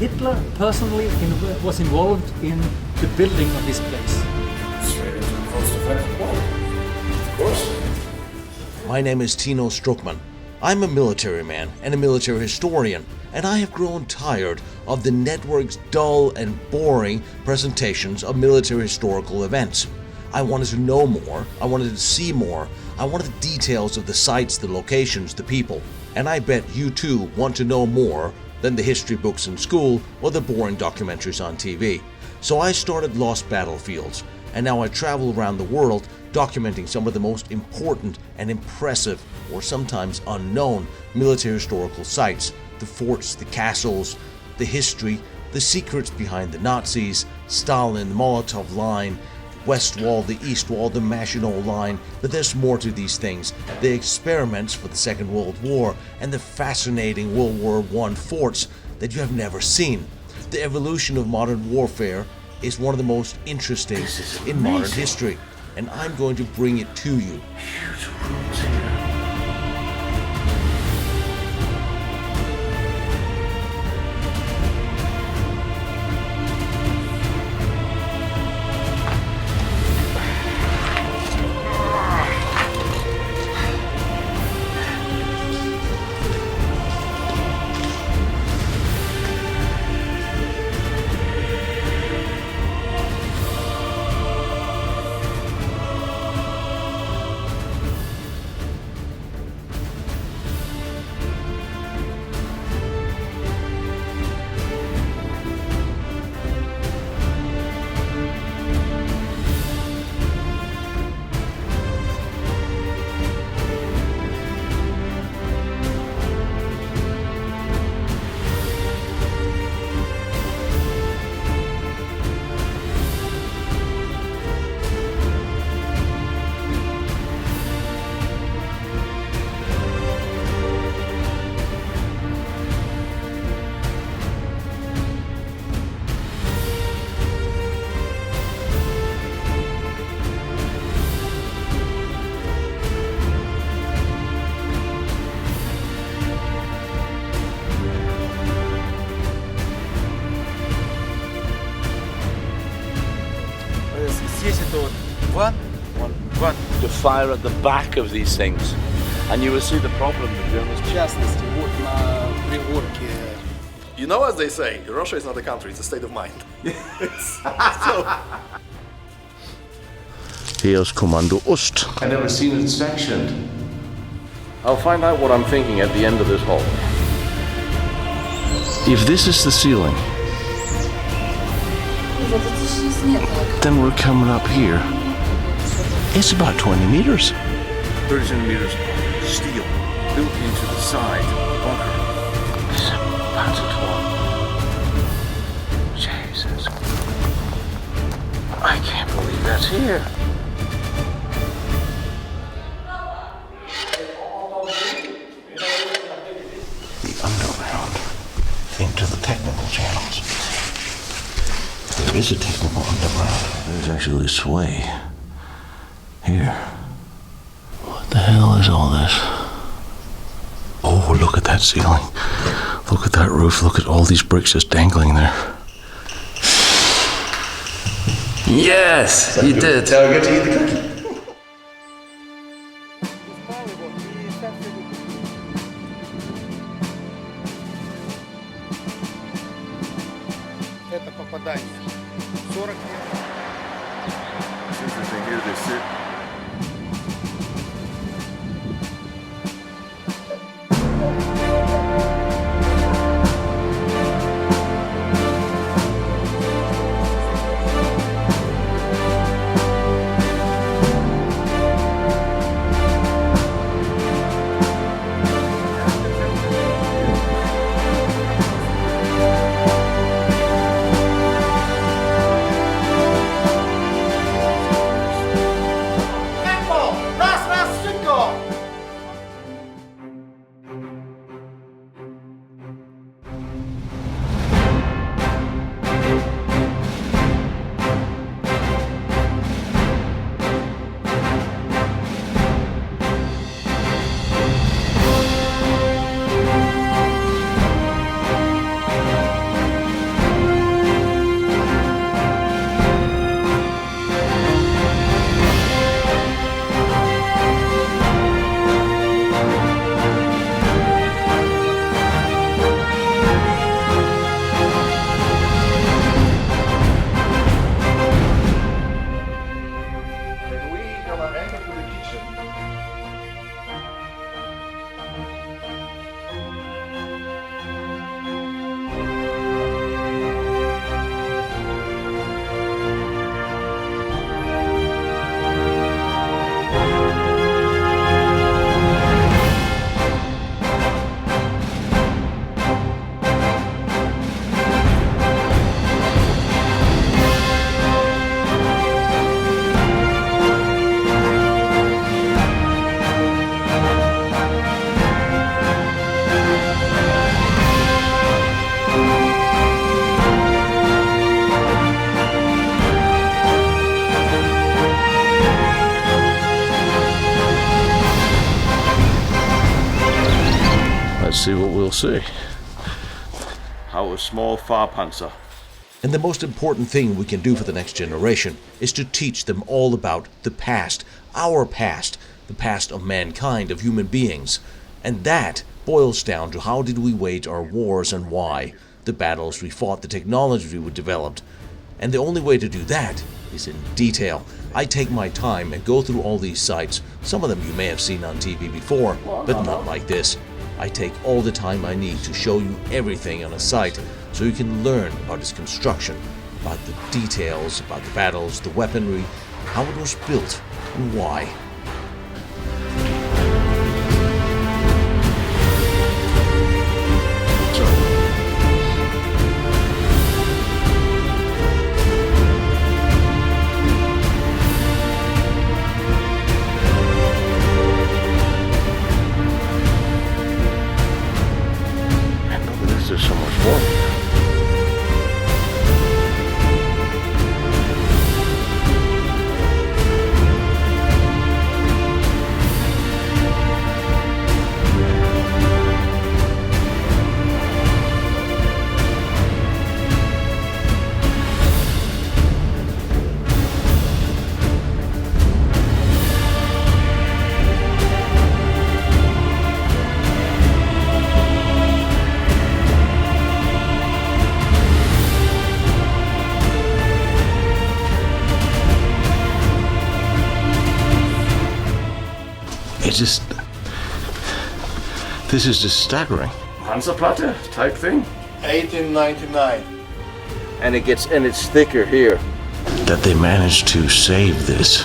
Hitler personally was involved in the building of this place. Straight into the fortified wall. Of course. My name is Tino Struckmann. I'm a military man and a military historian, and I have grown tired of the network's dull and boring presentations of military historical events. I wanted to know more, I wanted to see more, I wanted the details of the sites, the locations, the people. And I bet you too want to know more than the history books in school or the boring documentaries on TV. So I started Lost Battlefields, and now I travel around the world documenting some of the most important and impressive, or sometimes unknown, military historical sites, the forts, the castles, the history, the secrets behind the Nazis, Stalin, the Molotov line, West Wall, the East Wall, the Maginot Line, but there's more to these things. The experiments for the Second World War and the fascinating World War I forts that you have never seen. The evolution of modern warfare is one of the most interesting in modern history, and I'm going to bring it to you. Huge rooms here. To fire at the back of these things, and you will see the problem that Germans. В частности, вот на пригорке. You know, as they say, Russia is not a country, it's a state of mind. Here's Kommando Ost. I've never seen it sectioned. I'll find out what I'm thinking at the end of this hall. If this is the ceiling, then we're coming up here. It's about 20 meters. 30 centimeters of steel built into the side bunker. Jesus. I can't believe that's here. The underground into the technical channels. There is a technical underground. There's actually a sway. Here. What the hell is all this? Oh, look at that ceiling. Look at that roof. Look at all these bricks just dangling there. Yes, you did. Now I get to eat the cookie. Это попадание. 40 метров. It's interesting here they sit. Let's see what we'll see. How a small Fahrpanzer. And the most important thing we can do for the next generation is to teach them all about the past, our past, the past of mankind, of human beings. And that boils down to how did we wage our wars and why, the battles we fought, the technology we developed. And the only way to do that is in detail. I take my time and go through all these sites. Some of them you may have seen on TV before, but not like this. I take all the time I need to show you everything on a site so you can learn about its construction, about the details, about the battles, the weaponry, how it was built, and why. There's so much more. This is just staggering. Panzerplatte type thing. 1899. And it's thicker here. That they managed to save this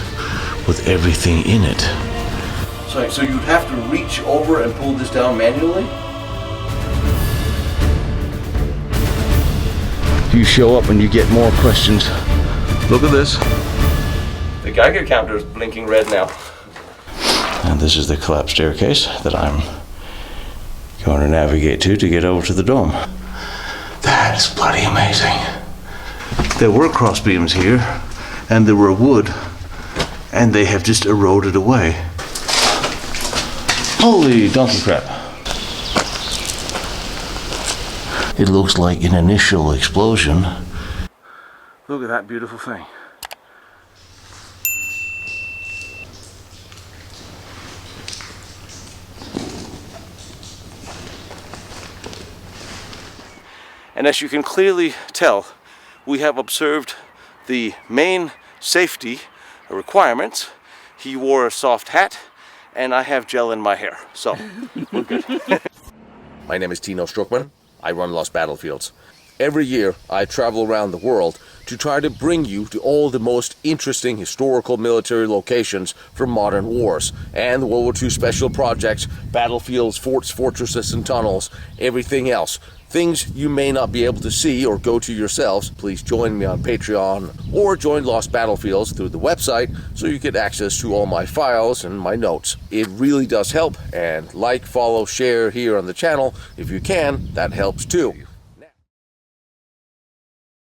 with everything in it. So you'd have to reach over and pull this down manually? You show up and you get more questions. Look at this. The Geiger counter is blinking red now. And this is the collapsed staircase that I'm going to navigate to get over to the dome. That is bloody amazing. There were cross beams here, and there were wood, and they have just eroded away. Holy donkey crap. It looks like an initial explosion. Look at that beautiful thing. And as you can clearly tell, we have observed the main safety requirements. He wore a soft hat, and I have gel in my hair, so we're good. My name is Tino Struckmann. I run Lost Battlefields. Every year, I travel around the world to try to bring you to all the most interesting historical military locations from modern wars and the World War II special projects, battlefields, forts, fortresses, and tunnels, everything else. Things you may not be able to see or go to yourselves. Please join me on Patreon or join Lost Battlefields through the website so you get access to all my files and my notes. It really does help, and like, follow, share here on the channel if you can. That helps too.